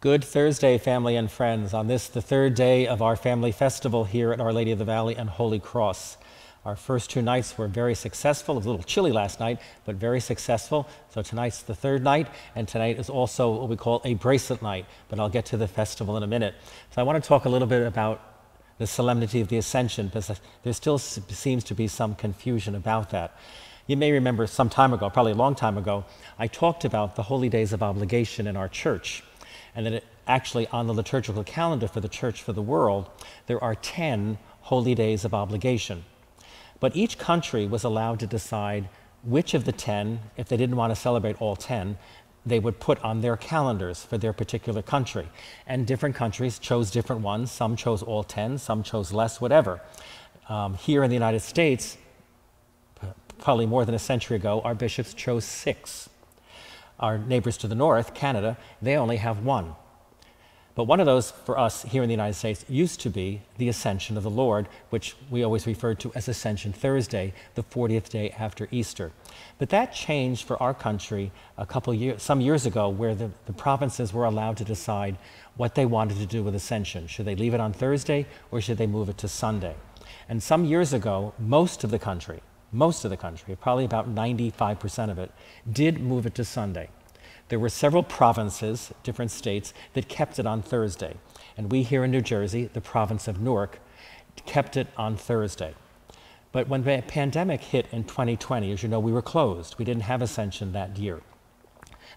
Good Thursday, family and friends, on this, the third day of our family festival here at Our Lady of the Valley and Holy Cross. Our first two nights were very successful. It was a little chilly last night, but very successful. So tonight's the third night, and tonight is also what we call a bracelet night, but I'll get to the festival in a minute. So I want to talk a little bit about the solemnity of the Ascension, because there still seems to be some confusion about that. You may remember some time ago, probably a long time ago, I talked about the holy days of obligation in our church. And that actually on the liturgical calendar for the church for the world, there are 10 holy days of obligation. But each country was allowed to decide which of the 10, if they didn't want to celebrate all 10, they would put on their calendars for their particular country. And different countries chose different ones. Some chose all 10, some chose less, whatever. Here in the United States, probably more than a century ago, our bishops chose 6. Our neighbors to the north, Canada, they only have 1. But one of those, for us here in the United States, used to be the Ascension of the Lord, which we always referred to as Ascension Thursday, the 40th day after Easter. But that changed for our country some years ago, where the provinces were allowed to decide what they wanted to do with Ascension. Should they leave it on Thursday, or should they move it to Sunday? And some years ago, most of the country, probably about 95% of it, did move it to Sunday. There were several provinces, different states, that kept it on Thursday. And we here in New Jersey, the province of Newark, kept it on Thursday. But when the pandemic hit in 2020, as you know, we were closed. We didn't have Ascension that year.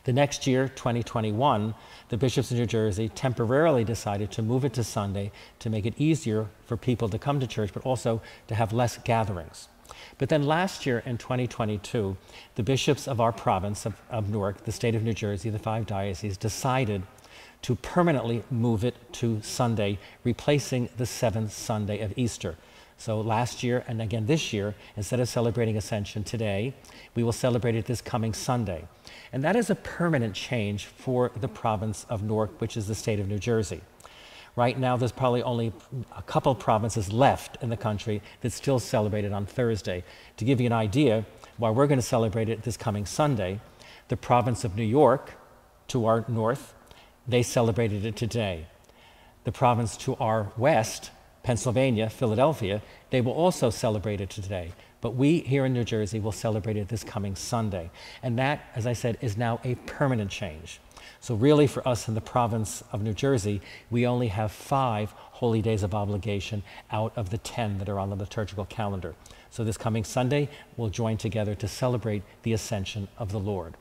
The next year, 2021, the bishops of New Jersey temporarily decided to move it to Sunday to make it easier for people to come to church, but also to have less gatherings. But then last year in 2022, the bishops of our province of Newark, the state of New Jersey, the 5 dioceses, decided to permanently move it to Sunday, replacing the 7th Sunday of Easter. So last year, and again this year, instead of celebrating Ascension today, we will celebrate it this coming Sunday. And that is a permanent change for the province of Newark, which is the state of New Jersey. Right now, there's probably only a couple provinces left in the country that still celebrate it on Thursday. To give you an idea, while we're going to celebrate it this coming Sunday, the province of New York, to our north, they celebrated it today. The province to our west, Pennsylvania, Philadelphia, they will also celebrate it today. But we here in New Jersey will celebrate it this coming Sunday. And that, as I said, is now a permanent change. So really for us in the province of New Jersey, we only have 5 holy days of obligation out of the 10 that are on the liturgical calendar. So this coming Sunday, we'll join together to celebrate the Ascension of the Lord.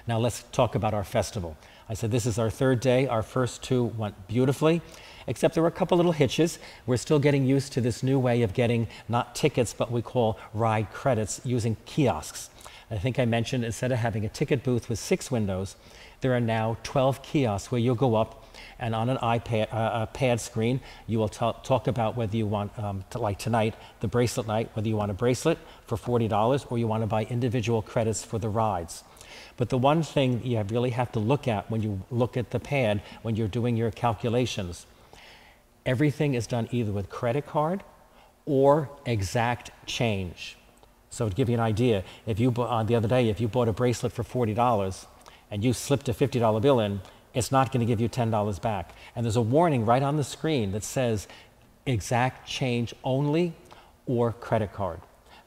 Now let's talk about our festival. I said this is our 3rd day. Our first 2 went beautifully, except there were a couple little hitches. We're still getting used to this new way of getting not tickets, but we call ride credits using kiosks. I think I mentioned instead of having a ticket booth with 6 windows, there are now 12 kiosks where you'll go up and on an iPad, a pad screen, you will talk about whether you want, like tonight, the bracelet night, whether you want a bracelet for $40 or you want to buy individual credits for the rides. But the one thing you really have to look at when you look at the pad, when you're doing your calculations, everything is done either with credit card or exact change. So to give you an idea, if you the other day, if you bought a bracelet for $40 and you slipped a $50 bill in, it's not going to give you $10 back. And there's a warning right on the screen that says exact change only or credit card.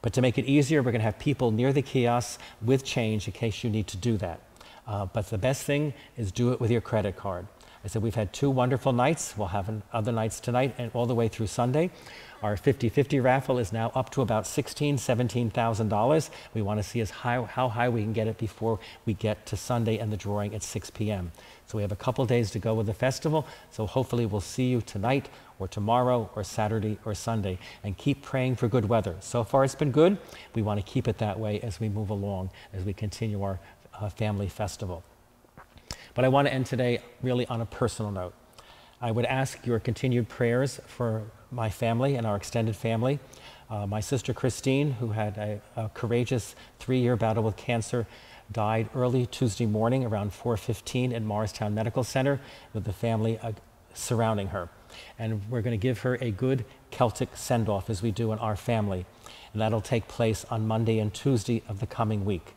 But to make it easier, we're going to have people near the kiosks with change in case you need to do that. But the best thing is do it with your credit card. I said we've had 2 wonderful nights. We'll have other nights tonight and all the way through Sunday. Our 50-50 raffle is now up to about $16,000, $17,000. We want to see how high we can get it before we get to Sunday and the drawing at 6 p.m. So we have a couple days to go with the festival. So hopefully we'll see you tonight or tomorrow or Saturday or Sunday, and keep praying for good weather. So far it's been good. We want to keep it that way as we move along, as we continue our family festival. But I want to end today really on a personal note. I would ask your continued prayers for my family and our extended family. My sister Christine, who had a courageous 3-year battle with cancer, died early Tuesday morning around 4:15 at Morristown Medical Center with the family surrounding her. And we're going to give her a good Celtic send-off as we do in our family. And that'll take place on Monday and Tuesday of the coming week.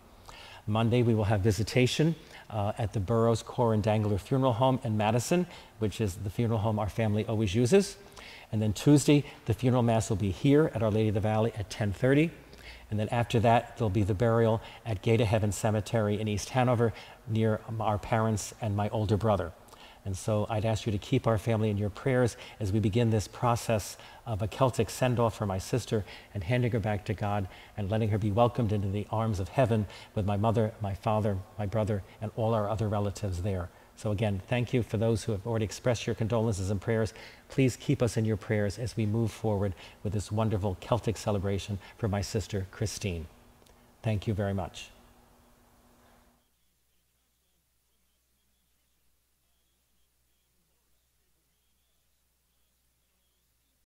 Monday, we will have visitation at the Burroughs Core and Dangler Funeral Home in Madison, which is the funeral home our family always uses. And then Tuesday, the funeral mass will be here at Our Lady of the Valley at 10:30. And then after that, there'll be the burial at Gate of Heaven Cemetery in East Hanover near our parents and my older brother. And so I'd ask you to keep our family in your prayers as we begin this process of a Celtic send-off for my sister and handing her back to God and letting her be welcomed into the arms of heaven with my mother, my father, my brother, and all our other relatives there. So again, thank you for those who have already expressed your condolences and prayers. Please keep us in your prayers as we move forward with this wonderful Celtic celebration for my sister, Christine. Thank you very much.